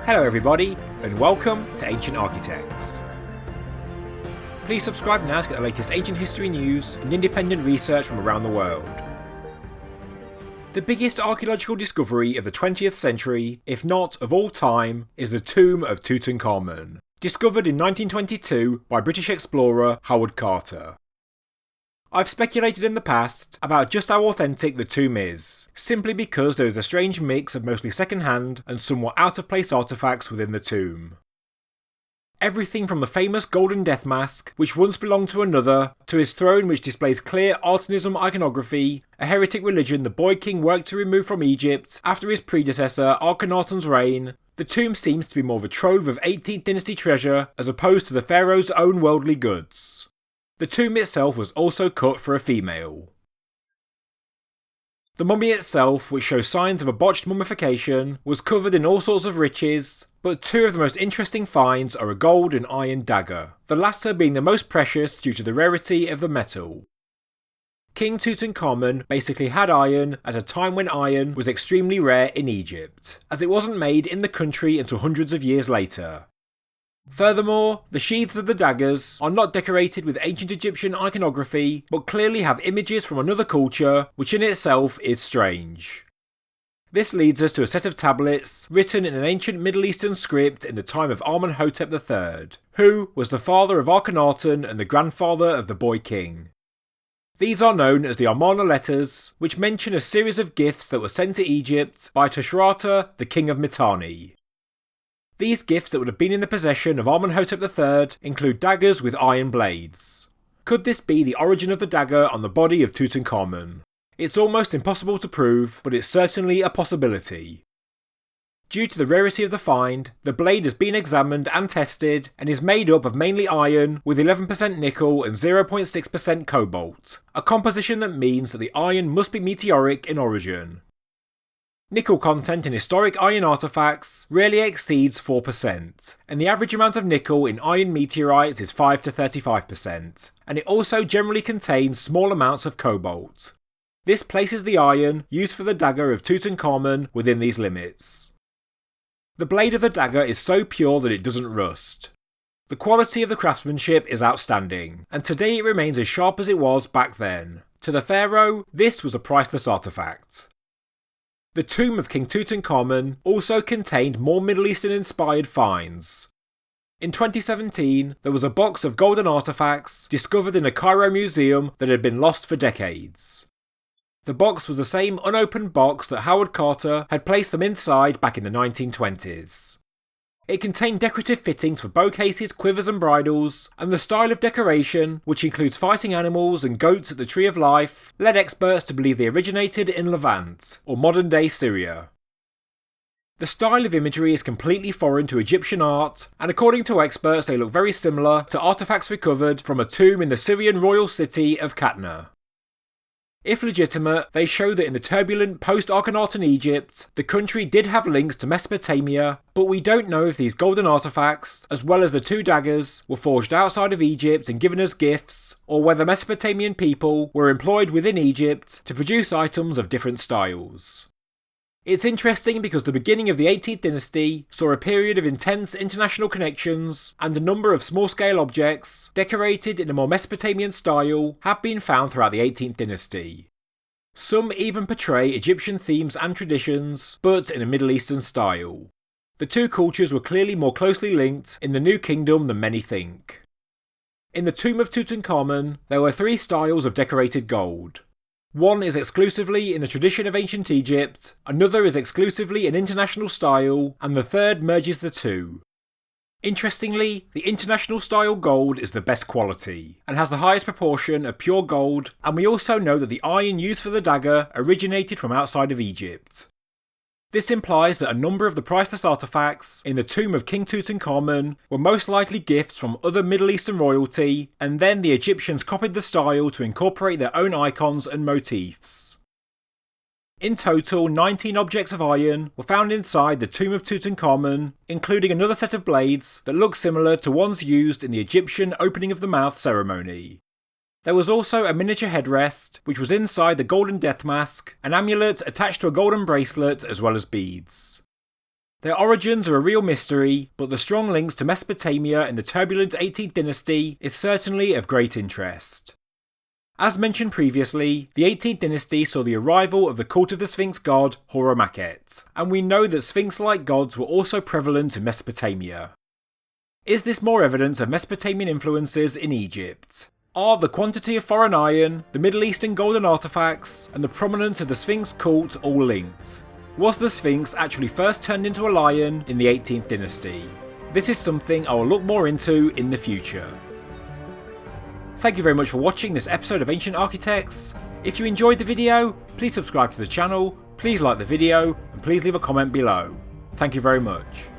Hello everybody, and welcome to Ancient Architects. Please subscribe now to get the latest ancient history news and independent research from around the world. The biggest archaeological discovery of the 20th century, if not of all time, is the Tomb of Tutankhamun, discovered in 1922 by British explorer Howard Carter. I've speculated in the past about just how authentic the tomb is, simply because there is a strange mix of mostly second-hand and somewhat out-of-place artefacts within the tomb. Everything from the famous golden death mask, which once belonged to another, to his throne which displays clear artanism iconography, a heretic religion the boy king worked to remove from Egypt after his predecessor Akhenaten's reign, the tomb seems to be more of a trove of 18th dynasty treasure as opposed to the pharaoh's own worldly goods. The tomb itself was also cut for a female. The mummy itself, which shows signs of a botched mummification, was covered in all sorts of riches, but two of the most interesting finds are a gold and iron dagger, the latter being the most precious due to the rarity of the metal. King Tutankhamun basically had iron at a time when iron was extremely rare in Egypt, as it wasn't made in the country until hundreds of years later. Furthermore, the sheaths of the daggers are not decorated with ancient Egyptian iconography, but clearly have images from another culture, which in itself is strange. This leads us to a set of tablets written in an ancient Middle Eastern script in the time of Amenhotep III, who was the father of Akhenaten and the grandfather of the boy king. These are known as the Amana Letters, which mention a series of gifts that were sent to Egypt by Tushratta, the king of Mitanni. These gifts that would have been in the possession of Amenhotep III include daggers with iron blades. Could this be the origin of the dagger on the body of Tutankhamun? It's almost impossible to prove, but it's certainly a possibility. Due to the rarity of the find, the blade has been examined and tested and is made up of mainly iron with 11% nickel and 0.6% cobalt, a composition that means that the iron must be meteoric in origin. Nickel content in historic iron artefacts rarely exceeds 4%, and the average amount of nickel in iron meteorites is 5 to 35%, and it also generally contains small amounts of cobalt. This places the iron used for the dagger of Tutankhamun within these limits. The blade of the dagger is so pure that it doesn't rust. The quality of the craftsmanship is outstanding, and today it remains as sharp as it was back then. To the pharaoh, this was a priceless artefact. The tomb of King Tutankhamun also contained more Middle Eastern inspired finds. In 2017, there was a box of golden artefacts discovered in a Cairo museum that had been lost for decades. The box was the same unopened box that Howard Carter had placed them inside back in the 1920s. It contained decorative fittings for bow cases, quivers and bridles, and the style of decoration, which includes fighting animals and goats at the Tree of Life, led experts to believe they originated in Levant, or modern-day Syria. The style of imagery is completely foreign to Egyptian art, and according to experts they look very similar to artefacts recovered from a tomb in the Syrian royal city of Qatna. If legitimate, they show that in the turbulent post-Akhenaten Egypt, the country did have links to Mesopotamia, but we don't know if these golden artefacts, as well as the two daggers, were forged outside of Egypt and given as gifts, or whether Mesopotamian people were employed within Egypt to produce items of different styles. It's interesting because the beginning of the 18th dynasty saw a period of intense international connections, and a number of small-scale objects, decorated in a more Mesopotamian style, have been found throughout the 18th dynasty. Some even portray Egyptian themes and traditions, but in a Middle Eastern style. The two cultures were clearly more closely linked in the New Kingdom than many think. In the Tomb of Tutankhamun, there were three styles of decorated gold. One is exclusively in the tradition of ancient Egypt, another is exclusively an international style, and the third merges the two. Interestingly, the international style gold is the best quality, and has the highest proportion of pure gold, and we also know that the iron used for the dagger originated from outside of Egypt. This implies that a number of the priceless artefacts in the tomb of King Tutankhamun were most likely gifts from other Middle Eastern royalty, and then the Egyptians copied the style to incorporate their own icons and motifs. In total, 19 objects of iron were found inside the tomb of Tutankhamun, including another set of blades that look similar to ones used in the Egyptian opening of the mouth ceremony. There was also a miniature headrest, which was inside the golden death mask, an amulet attached to a golden bracelet, as well as beads. Their origins are a real mystery, but the strong links to Mesopotamia in the turbulent 18th dynasty is certainly of great interest. As mentioned previously, the 18th dynasty saw the arrival of the cult of the Sphinx god Horemheb, and we know that Sphinx-like gods were also prevalent in Mesopotamia. Is this more evidence of Mesopotamian influences in Egypt? Are the quantity of foreign iron, the Middle Eastern golden artefacts, and the prominence of the Sphinx cult all linked? Was the Sphinx actually first turned into a lion in the 18th dynasty? This is something I will look more into in the future. Thank you very much for watching this episode of Ancient Architects. If you enjoyed the video, please subscribe to the channel, please like the video, and please leave a comment below. Thank you very much.